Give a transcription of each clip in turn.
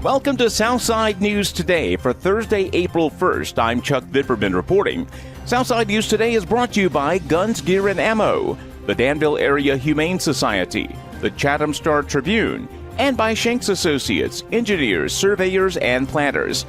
Welcome to Southside News Today for Thursday, April 1st. I'm Chuck Vipperman reporting. Southside News Today is brought to you by Guns, Gear, and Ammo, the Danville Area Humane Society, the Chatham Star Tribune, and by Shanks Associates, engineers, surveyors, and planners.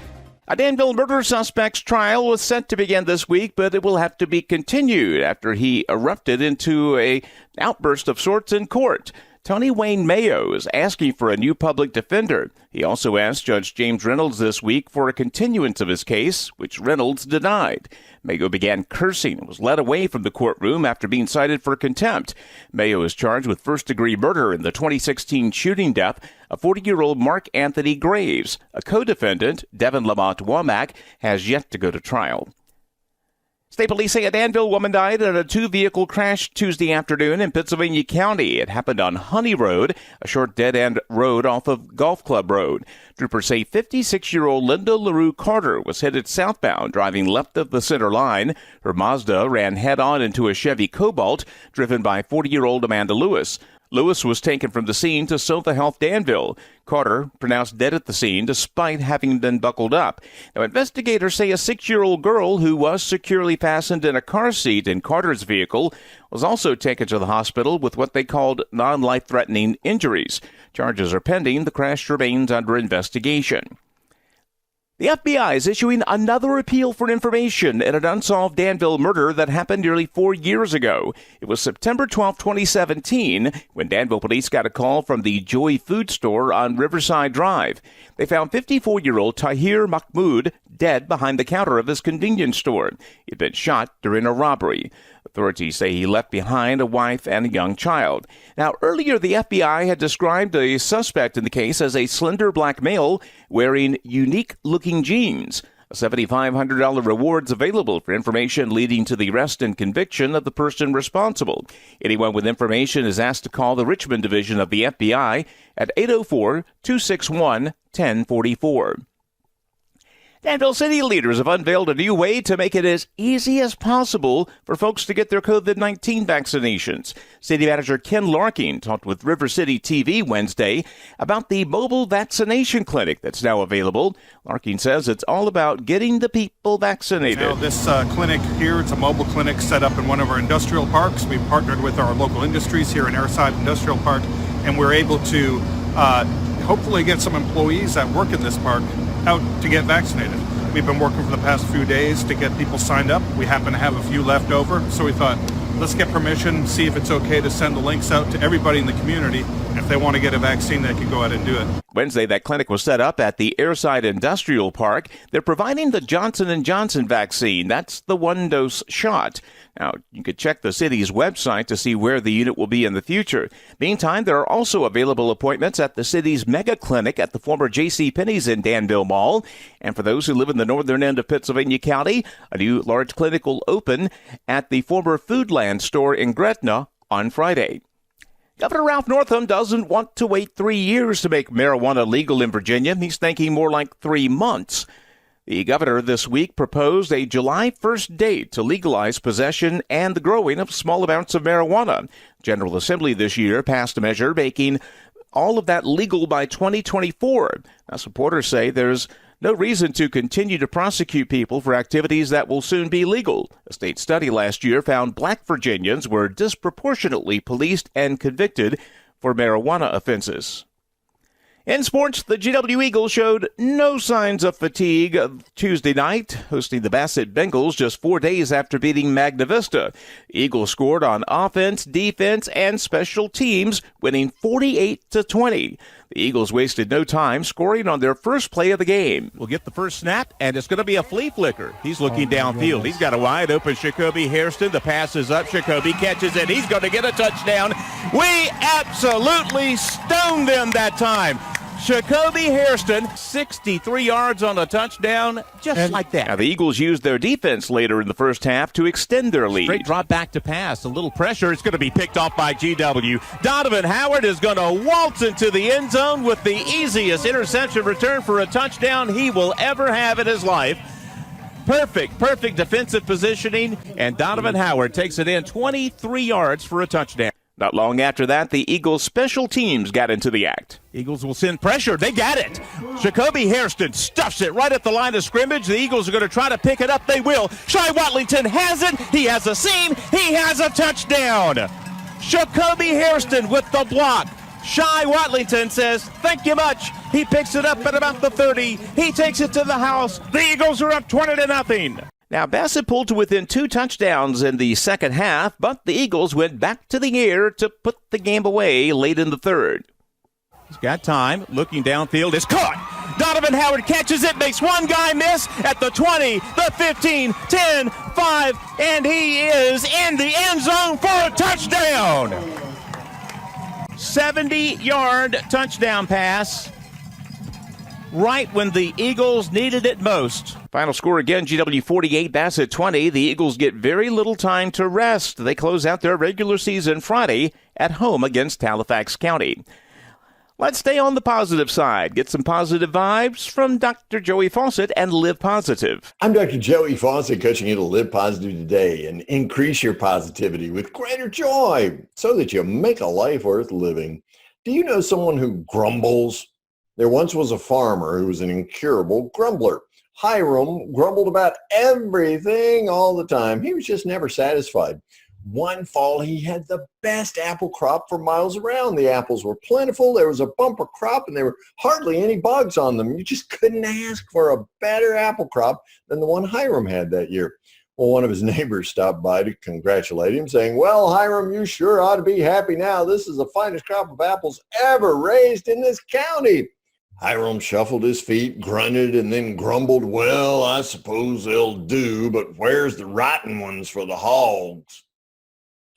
A Danville murder suspect's trial was set to begin this week, but it will have to be continued after he erupted into an outburst of sorts in court. Tony Wayne Mayo is asking for a new public defender. He also asked Judge James Reynolds this week for a continuance of his case, which Reynolds denied. Mayo began cursing and was led away from the courtroom after being cited for contempt. Mayo is charged with first-degree murder in the 2016 shooting death of 40-year-old Mark Anthony Graves. A co-defendant, Devin Lamont Womack, has yet to go to trial. State police say a Danville woman died in a two-vehicle crash Tuesday afternoon in Pittsylvania County. It happened on Honey Road, a short dead-end road off of Golf Club Road. Troopers say 56-year-old Linda LaRue Carter was headed southbound, driving left of the center line. Her Mazda ran head-on into a Chevy Cobalt, driven by 40-year-old Amanda Lewis. Lewis was taken from the scene to Sotha Health Danville. Carter pronounced dead at the scene despite having been buckled up. Now, investigators say a 6-year-old girl who was securely fastened in a car seat in Carter's vehicle was also taken to the hospital with what they called non-life-threatening injuries. Charges are pending. The crash remains under investigation. The FBI is issuing another appeal for information in an unsolved Danville murder that happened nearly 4 years ago. It was September 12, 2017, when Danville police got a call from the Joy Food Store on Riverside Drive. They found 54-year-old Tahir Mahmoud dead behind the counter of his convenience store. He'd been shot during a robbery. Authorities say he left behind a wife and a young child. Now, earlier, the FBI had described a suspect in the case as a slender black male wearing unique-looking jeans. A $7,500 reward is available for information leading to the arrest and conviction of the person responsible. Anyone with information is asked to call the Richmond Division of the FBI at 804-261-1044. Danville City leaders have unveiled a new way to make it as easy as possible for folks to get their COVID-19 vaccinations. City Manager Ken Larkin talked with River City TV Wednesday about the mobile vaccination clinic that's now available. Larkin says it's all about getting the people vaccinated. Now, this clinic here, it's a mobile clinic set up in one of our industrial parks. We've partnered with our local industries here in Airside Industrial Park, and we're able to hopefully get some employees that work in this park out to get vaccinated. We've been working for the past few days to get people signed up. We happen to have a few left over, so we thought, let's get permission, see if it's okay to send the links out to everybody in the community. If they want to get a vaccine, they can go ahead and do it. Wednesday, that clinic was set up at the Airside Industrial Park. They're providing the Johnson & Johnson vaccine. That's the one-dose shot. Now, you could check the city's website to see where the unit will be in the future. Meantime, there are also available appointments at the city's mega clinic at the former J.C. Penney's in Danville Mall. And for those who live in the northern end of Pittsylvania County, a new large clinic will open at the former Foodland store in Gretna on Friday. Governor Ralph Northam doesn't want to wait 3 years to make marijuana legal in Virginia. He's thinking more like 3 months. The governor this week proposed a July 1st date to legalize possession and the growing of small amounts of marijuana. General Assembly this year passed a measure making all of that legal by 2024. Now, supporters say there's no reason to continue to prosecute people for activities that will soon be legal. A state study last year found black Virginians were disproportionately policed and convicted for marijuana offenses. In sports, the GW Eagles showed no signs of fatigue Tuesday night, hosting the Bassett Bengals just 4 days after beating Magna Vista. The Eagles scored on offense, defense, and special teams, winning 48-20. The Eagles wasted no time scoring on their first play of the game. We'll get the first snap, and it's going to be a flea flicker. He's looking downfield. He's got a wide open Jacoby Hairston. The pass is up. Jacoby catches it. He's going to get a touchdown. We absolutely stoned them that time. Jacoby Hairston, 63 yards on a touchdown, just like that. Now, the Eagles used their defense later in the first half to extend their lead. Straight drop back to pass. A little pressure. It's going to be picked off by GW. Donovan Howard is going to waltz into the end zone with the easiest interception return for a touchdown he will ever have in his life. Perfect defensive positioning, and Donovan Howard takes it in 23 yards for a touchdown. Not long after that, the Eagles' special teams got into the act. Eagles will send pressure. They got it. Jacoby Hairston stuffs it right at the line of scrimmage. The Eagles are going to try to pick it up. They will. Shai Watlington has it. He has a seam. He has a touchdown. Jacoby Hairston with the block. Shai Watlington says, thank you much. He picks it up at about the 30. He takes it to the house. The Eagles are up 20-0. Now, Bassett pulled to within 2 touchdowns in the second half, but the Eagles went back to the air to put the game away late in the third. He's got time. Looking downfield. It's caught. Donovan Howard catches it, makes one guy miss at the 20, the 15, 10, 5, and he is in the end zone for a touchdown. 70-yard touchdown pass right when the Eagles needed it most. Final score again, GW 48, Bassett 20. The Eagles get very little time to rest. They close out their regular season Friday at home against Halifax County. Let's stay on the positive side. Get some positive vibes from Dr. Joey Fawcett and Live Positive. I'm Dr. Joey Fawcett, coaching you to live positive today and increase your positivity with greater joy so that you make a life worth living. Do you know someone who grumbles? There once was a farmer who was an incurable grumbler. Hiram grumbled about everything all the time. He was just never satisfied. One fall, he had the best apple crop for miles around. The apples were plentiful. There was a bumper crop, and there were hardly any bugs on them. You just couldn't ask for a better apple crop than the one Hiram had that year. Well, one of his neighbors stopped by to congratulate him, saying, well, Hiram, you sure ought to be happy now. This is the finest crop of apples ever raised in this county. Hiram shuffled his feet, grunted, and then grumbled, well, I suppose they'll do, but where's the rotten ones for the hogs?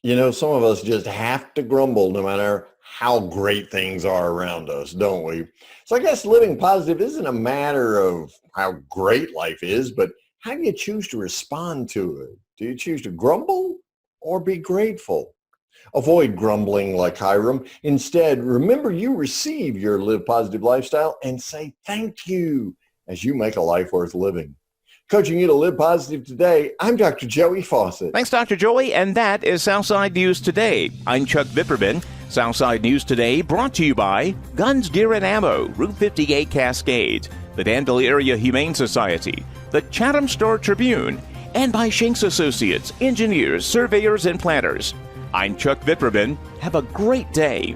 You know, some of us just have to grumble no matter how great things are around us, don't we? So I guess living positive isn't a matter of how great life is, but how do you choose to respond to it? Do you choose to grumble or be grateful? Avoid grumbling like Hiram. Instead, remember you receive your Live Positive lifestyle and say thank you as you make a life worth living. Coaching you to live positive today, I'm Dr. Joey Fawcett. Thanks, Dr. Joey, and that is Southside News Today. I'm Chuck Vipperman. Southside News Today brought to you by Guns, Gear, and Ammo, Route 58 Cascades, the Danville Area Humane Society, the Chatham Star Tribune, and by Shanks Associates, engineers, surveyors, and planners. I'm Chuck Vipperman. Have a great day.